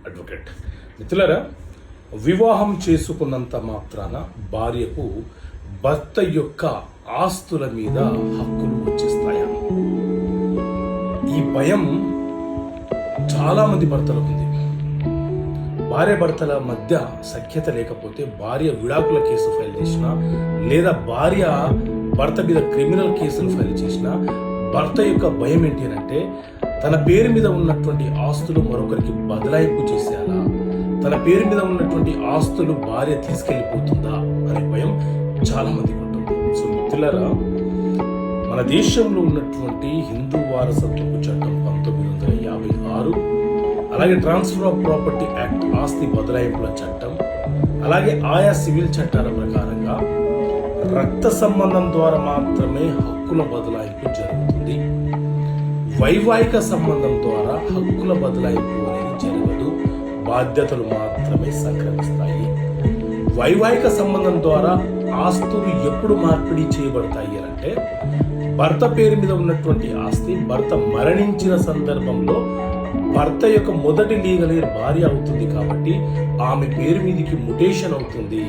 Advocate. మిత్రులారా, వివాహం చేసుకున్నంత మాత్రాన భార్యకు భర్త యొక్క ఆస్తుల మీద హక్కులు వచ్చేస్తాయా? ఈ భయం చాలా మంది భర్తలకు ఉంది. భార్య భర్తల మధ్య సఖ్యత లేకపోతే భార్య విడాకుల కేసు ఫైల్ చేసినా, లేదా భార్య భర్త మీద క్రిమినల్ కేసులు ఫైల్ చేసినా భర్త యొక్క భయం ఏంటి అంటే, తన పేరు మీద ఉన్నటువంటి ఆస్తులు మరొకరికి బదలాయింపు చేసేయాలా, తన పేరు మీద ఉన్నటువంటి ఆస్తులు భార్య తీసుకెళ్ళిపోతుందా అనే భయం చాలా మందికి ఉంటుంది. సో మిత్రులారా, మన దేశంలో ఉన్నటువంటి హిందూ వారసత్వపు చట్టం 1956, అలాగే ట్రాన్స్ఫర్ ఆఫ్ ప్రాపర్టీ యాక్ట్ ఆస్తి బదలాయింపుల చట్టం, అలాగే ఆయా సివిల్ చట్టాల ప్రకారంగా రక్త సంబంధం ద్వారా మాత్రమే హక్కుల బదలాయింపు జరుగుతుంది. వైవాహిక సంబంధం ద్వారా హక్కుల బదలాయింపు అనేది జరగదు, బాధ్యతలు మాత్రమే సంక్రమిస్తాయి. వైవాహిక సంబంధం ద్వారా ఆస్తులు ఎప్పుడు మార్పిడి చేయబడతాయి అంటే, భర్త పేరు మీద ఉన్నటువంటి ఆస్తి భర్త మరణించిన సందర్భంలో భర్త యొక్క మొదటి లీగల్ ఎయిర్ భార్య అవుతుంది కాబట్టి ఆమె పేరు మీదకి ముటేషన్ అవుతుంది,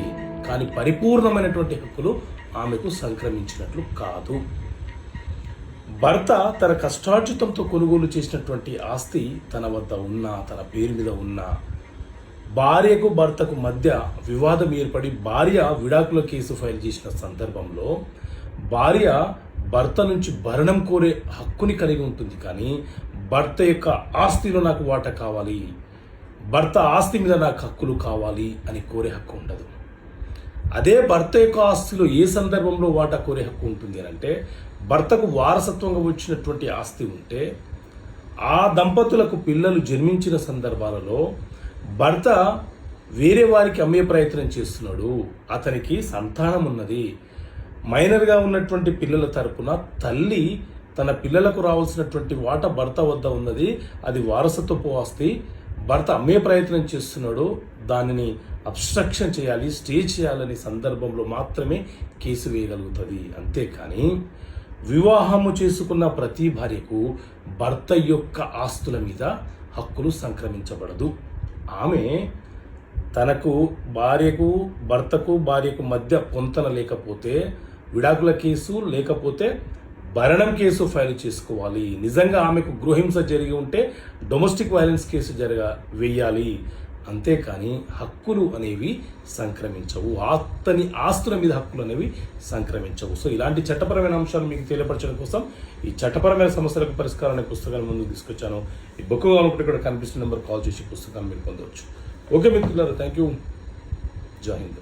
కానీ పరిపూర్ణమైనటువంటి హక్కులు ఆమెకు సంక్రమించినట్లు కాదు. భర్త తన కష్టార్జితంతో కొనుగోలు చేసినటువంటి ఆస్తి తన వద్ద ఉన్నా, తన పేరు మీద ఉన్నా, భార్యకు భర్తకు మధ్య వివాదం ఏర్పడి భార్య విడాకుల కేసు ఫైల్ చేసిన సందర్భంలో భార్య భర్త నుంచి భరణం కోరే హక్కుని కలిగి ఉంటుంది, కానీ భర్త యొక్క ఆస్తిలో నాకు వాటా కావాలి, భర్త ఆస్తి మీద నాకు హక్కులు కావాలి అని కోరే హక్కు ఉండదు. అదే భర్త యొక్క ఆస్తిలో ఏ సందర్భంలో వాటా కోరే హక్కు ఉంటుంది అంటే, భర్తకు వారసత్వంగా వచ్చినటువంటి ఆస్తి ఉంటే ఆ దంపతులకు పిల్లలు జన్మించిన సందర్భాలలో భర్త వేరే వారికి అమ్మే ప్రయత్నం చేస్తున్నాడు, అతనికి సంతానం ఉన్నది, మైనర్గా ఉన్నటువంటి పిల్లల తరపున తల్లి తన పిల్లలకు రావాల్సినటువంటి వాటా భర్త వద్ద ఉన్నది, అది వారసత్వపు ఆస్తి, భర్త అమ్మే ప్రయత్నం చేస్తున్నాడు, దానిని అబ్స్ట్రక్షన్ చేయాలి, స్టే చేయాలని సందర్భంలో మాత్రమే కేసు వేయగలుగుతుంది. అంతేకాని వివాహము చేసుకున్న ప్రతి భార్యకు భర్త యొక్క ఆస్తుల మీద హక్కులు సంక్రమించబడదు. ఆమె తనకు భార్యకు మధ్య పొంతన లేకపోతే విడాకుల కేసు, లేకపోతే భరణం కేసు ఫైల్ చేసుకోవాలి. నిజంగా ఆమెకు గృహహింస జరిగి ఉంటే డొమెస్టిక్ వైలెన్స్ కేసు వేయాలి. అంతేకాని హక్కులు అనేవి సంక్రమించవు, అతని ఆస్తుల మీద హక్కులు అనేవి సంక్రమించవు. సో ఇలాంటి చట్టపరమైన అంశాలు మీకు తెలియపరచడం కోసం ఈ చట్టపరమైన సమస్యలకు పరిష్కారం అనే పుస్తకాన్ని ముందుకు తీసుకొచ్చాను. ఈ బుక్ కావాలనుకుంటే ఇక్కడ కనిపిస్తున్న నెంబర్ కాల్ చేసి పుస్తకాన్ని మీరు పొందవచ్చు. ఓకే మిత్రులారా, థ్యాంక్ యూ. జై హింద్.